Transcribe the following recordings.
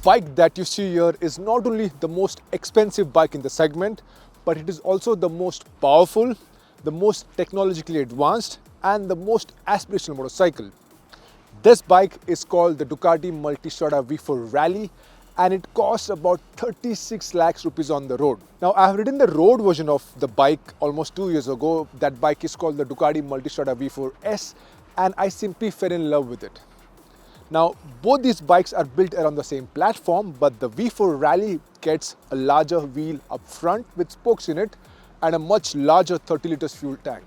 bike that you see here is not only the most expensive bike in the segment, but it is also the most powerful, the most technologically advanced, and the most aspirational motorcycle. This bike is called the Ducati Multistrada V4 Rally, and it costs about 36 lakhs rupees on the road. Now, I have ridden the road version of the bike almost 2 years ago. That bike is called the Ducati Multistrada V4S, and I simply fell in love with it. Now, both these bikes are built around the same platform, but the V4 Rally gets a larger wheel up front with spokes in it and a much larger 30 liters fuel tank.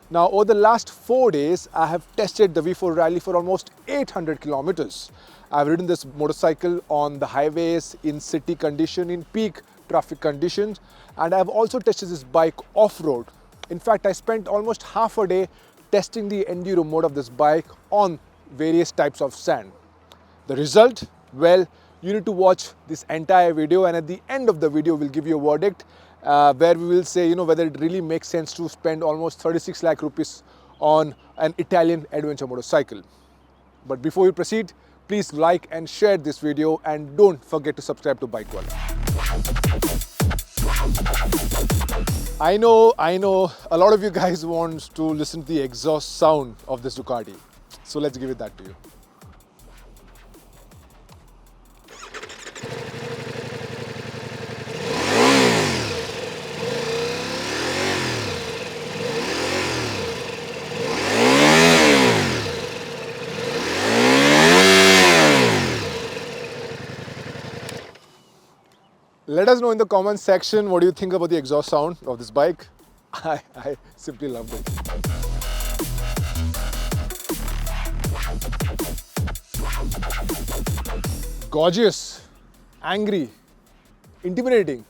Now, over the last 4 days, I have tested the V4 Rally for almost 800 kilometers. I've ridden this motorcycle on the highways, in city condition, in peak traffic conditions, and I've also tested this bike off-road. In fact, I spent almost half a day testing the enduro mode of this bike on various types of sand. The result? Well, you need to watch this entire video, and at the end of the video, we'll give you a verdict where we will say, whether it really makes sense to spend almost 36 lakh rupees on an Italian adventure motorcycle. But before we proceed, please like and share this video, and don't forget to subscribe to Bikewale. I know, a lot of you guys want to listen to the exhaust sound of this Ducati. So let's give it that to you. Let us know in the comments section what do you think about the exhaust sound of this bike. I simply loved it. Gorgeous, angry, intimidating,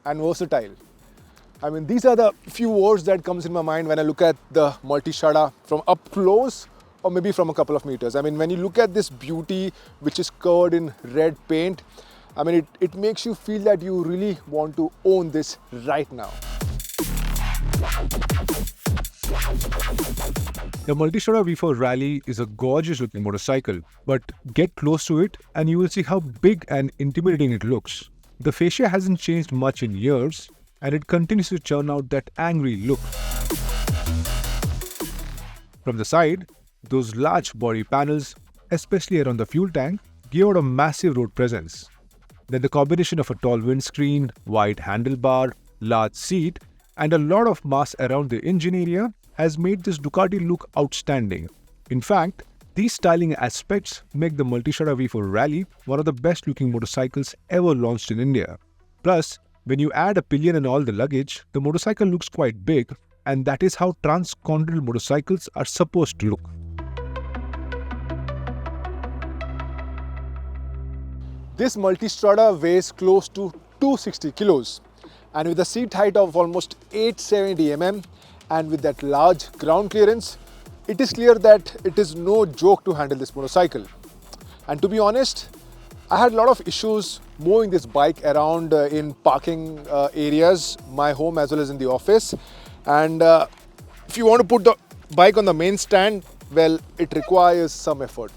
and versatile. I mean, these are the few words that comes in my mind when I look at the Multistrada from up close or maybe from a couple of meters. I mean, when you look at this beauty which is covered in red paint, I mean, it makes you feel that you really want to own this right now. The Multistrada V4 Rally is a gorgeous looking motorcycle, but get close to it and you will see how big and intimidating it looks. The fascia hasn't changed much in years, and it continues to churn out that angry look. From the side, those large body panels, especially around the fuel tank, give out a massive road presence. Then the combination of a tall windscreen, wide handlebar, large seat, and a lot of mass around the engine area has made this Ducati look outstanding. In fact, these styling aspects make the Multistrada V4 Rally one of the best looking motorcycles ever launched in India. Plus, when you add a pillion and all the luggage, the motorcycle looks quite big, and that is how transcontinental motorcycles are supposed to look. This Multistrada weighs close to 260 kilos, and with a seat height of almost 870 mm and with that large ground clearance, it is clear that it is no joke to handle this motorcycle. And to be honest, I had a lot of issues moving this bike around in parking areas, my home as well as in the office. And if you want to put the bike on the main stand, well, it requires some effort.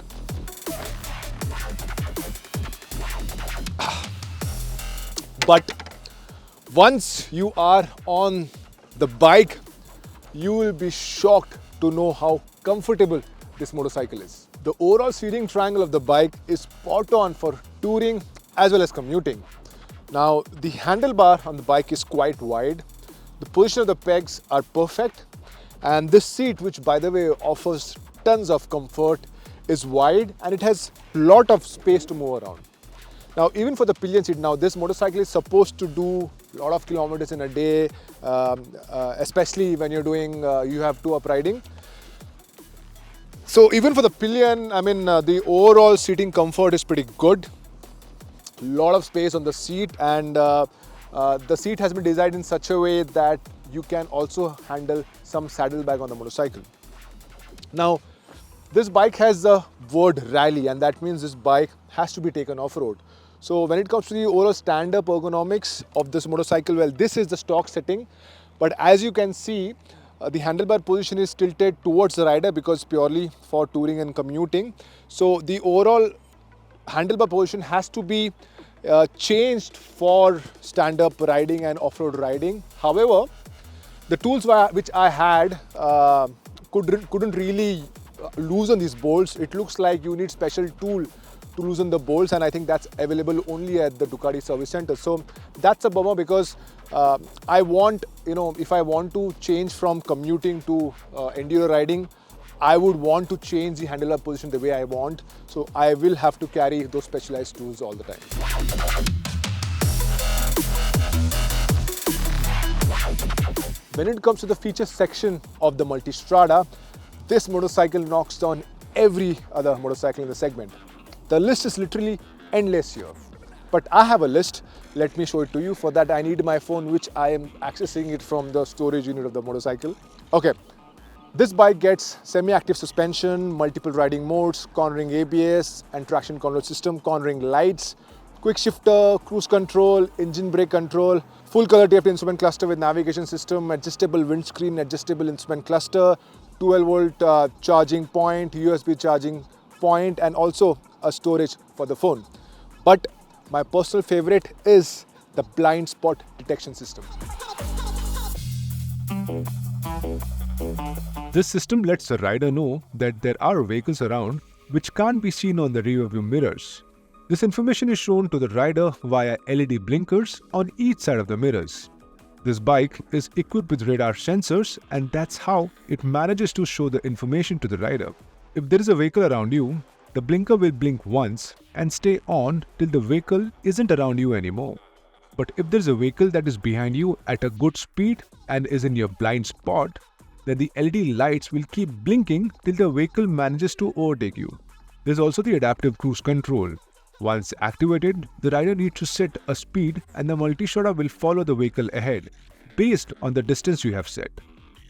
But once you are on the bike, you will be shocked to know how comfortable this motorcycle is. The overall seating triangle of the bike is spot on for touring as well as commuting. Now, the handlebar on the bike is quite wide. The position of the pegs are perfect. And this seat, which by the way offers tons of comfort, is wide and it has a lot of space to move around. Now, even for the pillion seat, now this motorcycle is supposed to do a lot of kilometers in a day, especially when you're doing, you have two-up riding. So even for the pillion, I mean, the overall seating comfort is pretty good. A lot of space on the seat, and the seat has been designed in such a way that you can also handle some saddlebag on the motorcycle. Now, this bike has the word rally, and that means this bike has to be taken off-road. So when it comes to the overall stand-up ergonomics of this motorcycle, well, this is the stock setting. But as you can see, the handlebar position is tilted towards the rider because purely for touring and commuting. So the overall handlebar position has to be changed for stand-up riding and off-road riding. However, the tools which I had couldn't really loosen these bolts. It looks like you need special tool to loosen the bolts, and I think that's available only at the Ducati service center. So that's a bummer, because I want, if I want to change from commuting to enduro riding, I would want to change the handlebar position the way I want. So I will have to carry those specialized tools all the time. When it comes to the feature section of the Multistrada, this motorcycle knocks down every other motorcycle in the segment. The list is literally endless here. But I have a list. Let me show it to you. For that, I need my phone, which I am accessing it from the storage unit of the motorcycle. Okay. This bike gets semi-active suspension, multiple riding modes, cornering ABS and traction control system, cornering lights, quick shifter, cruise control, engine brake control, full color taped instrument cluster with navigation system, adjustable windscreen, adjustable instrument cluster, 12-volt charging point, USB charging point, and also a storage for the phone. But my personal favorite is the blind spot detection system. This system lets the rider know that there are vehicles around which can't be seen on the rearview mirrors. This information is shown to the rider via LED blinkers on each side of the mirrors. This bike is equipped with radar sensors, and that's how it manages to show the information to the rider. If there is a vehicle around you, the blinker will blink once and stay on till the vehicle isn't around you anymore. But if there's a vehicle that is behind you at a good speed and is in your blind spot, then the LED lights will keep blinking till the vehicle manages to overtake you. There's also the adaptive cruise control. Once activated, the rider needs to set a speed and the Multistrada will follow the vehicle ahead based on the distance you have set.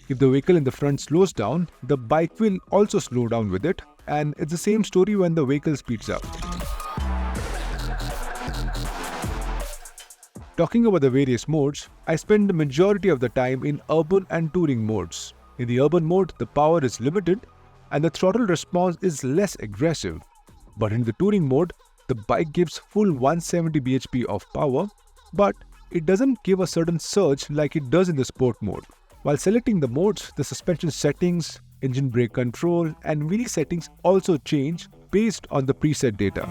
If the vehicle in the front slows down, the bike will also slow down with it, and it's the same story when the vehicle speeds up. Talking about the various modes, I spend the majority of the time in urban and touring modes. In the urban mode, the power is limited and the throttle response is less aggressive. But in the touring mode, the bike gives full 170 bhp of power, but it doesn't give a sudden surge like it does in the sport mode. While selecting the modes, the suspension settings, engine brake control, and wheel settings also change based on the preset data.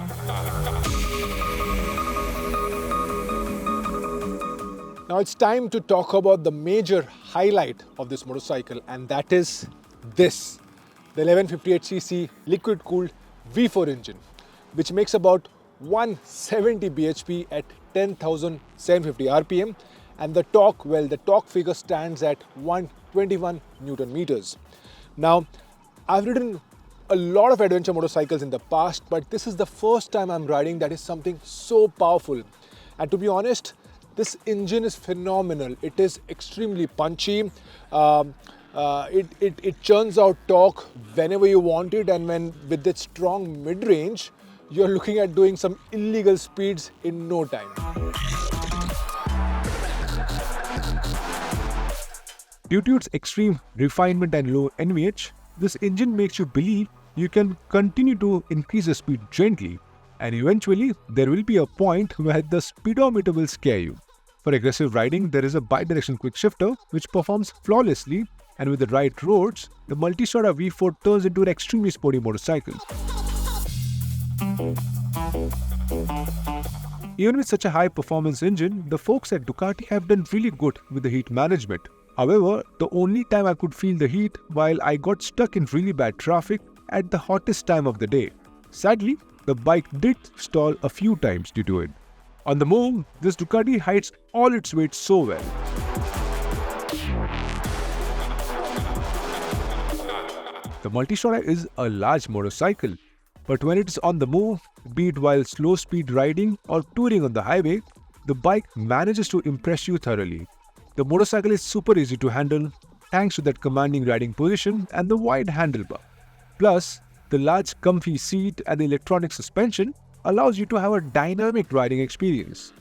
Now it's time to talk about the major highlight of this motorcycle, and that is this, the 1158cc liquid-cooled V4 engine, which makes about 170 bhp at 10,750 rpm, and the torque, well, the torque figure stands at 121 Newton meters. Now, I've ridden a lot of adventure motorcycles in the past, but this is the first time I'm riding that is something so powerful. And to be honest, this engine is phenomenal. It is extremely punchy. It churns out torque whenever you want it, and when with its strong mid-range, you're looking at doing some illegal speeds in no time. Due to its extreme refinement and low NVH, this engine makes you believe you can continue to increase the speed gently, and eventually there will be a point where the speedometer will scare you. For aggressive riding, there is a bi-directional quick shifter which performs flawlessly, and with the right roads, the Multistrada V4 turns into an extremely sporty motorcycle. Even with such a high performance engine, the folks at Ducati have done really good with the heat management. However, the only time I could feel the heat while I got stuck in really bad traffic at the hottest time of the day. Sadly, the bike did stall a few times due to it. On the move, this Ducati hides all its weight so well. The Multistrada is a large motorcycle, but when it is on the move, be it while slow speed riding or touring on the highway, the bike manages to impress you thoroughly. The motorcycle is super easy to handle thanks to that commanding riding position and the wide handlebar. Plus, the large comfy seat and the electronic suspension allows you to have a dynamic riding experience.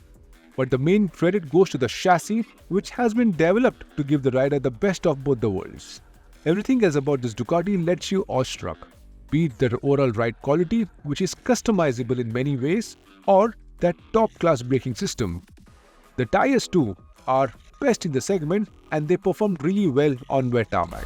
But the main credit goes to the chassis, which has been developed to give the rider the best of both the worlds. Everything else about this Ducati lets you awestruck. be it their overall ride quality, which is customizable in many ways, or that top-class braking system. The tires too are best in the segment and they perform really well on wet tarmac.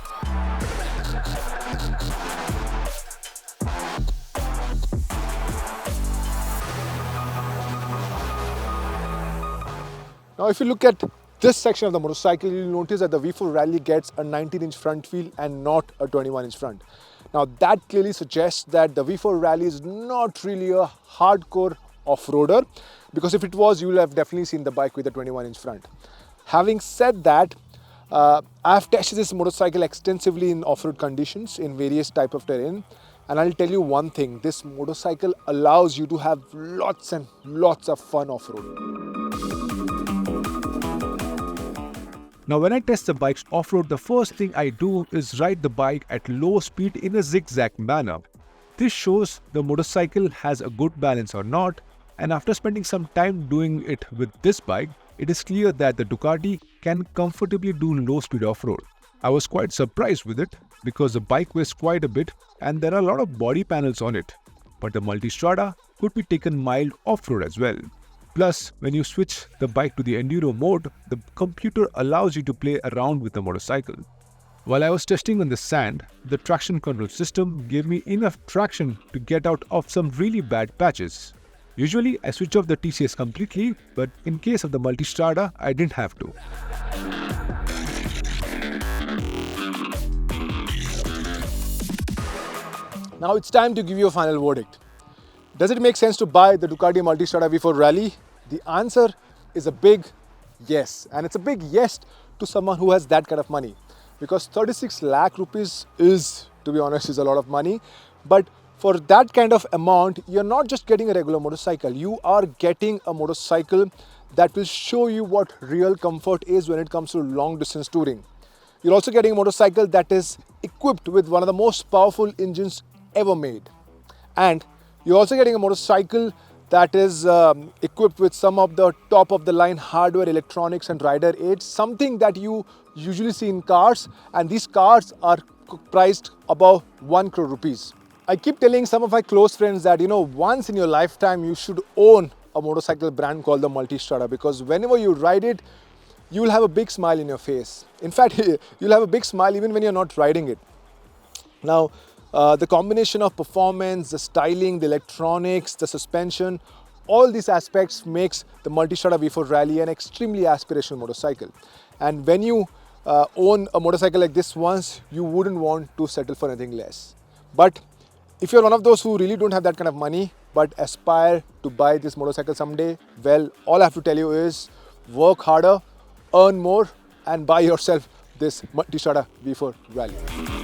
Now if you look at this section of the motorcycle, you'll notice that the V4 Rally gets a 19-inch front wheel and not a 21-inch front. Now that clearly suggests that the V4 Rally is not really a hardcore off-roader, because if it was, you will have definitely seen the bike with a 21-inch front. Having said that, I've tested this motorcycle extensively in off-road conditions in various type of terrain, and I'll tell you one thing, this motorcycle allows you to have lots and lots of fun off-road. Now when I test the bikes off-road, the first thing I do is ride the bike at low speed in a zigzag manner. This shows the motorcycle has a good balance or not, and after spending some time doing it with this bike, it is clear that the Ducati can comfortably do low speed off-road. I was quite surprised with it because the bike weighs quite a bit and there are a lot of body panels on it, but the Multistrada could be taken mild off-road as well. Plus, when you switch the bike to the enduro mode, the computer allows you to play around with the motorcycle. While I was testing on the sand, the traction control system gave me enough traction to get out of some really bad patches. Usually, I switch off the TCS completely, but in case of the Multistrada, I didn't have to. Now it's time to give you a final verdict. Does it make sense to buy the Ducati Multistrada V4 Rally? The answer is a big yes, and it's a big yes to someone who has that kind of money, because 36 lakh rupees is, to be honest, is a lot of money. But for that kind of amount, you're not just getting a regular motorcycle, you are getting a motorcycle that will show you what real comfort is when it comes to long distance touring. You're also getting a motorcycle that is equipped with one of the most powerful engines ever made. And you're also getting a motorcycle that is equipped with some of the top of the line hardware, electronics and rider aids, something that you usually see in cars, and these cars are priced above 1 crore rupees. I keep telling some of my close friends that, once in your lifetime you should own a motorcycle brand called the Multistrada, because whenever you ride it, you will have a big smile in your face. In fact, you'll have a big smile even when you're not riding it. Now, the combination of performance, the styling, the electronics, the suspension, all these aspects makes the Multistrada V4 Rally an extremely aspirational motorcycle. And when you own a motorcycle like this once, you wouldn't want to settle for anything less. But if you're one of those who really don't have that kind of money but aspire to buy this motorcycle someday, well, all I have to tell you is work harder, earn more and buy yourself this Multistrada V4 Rally.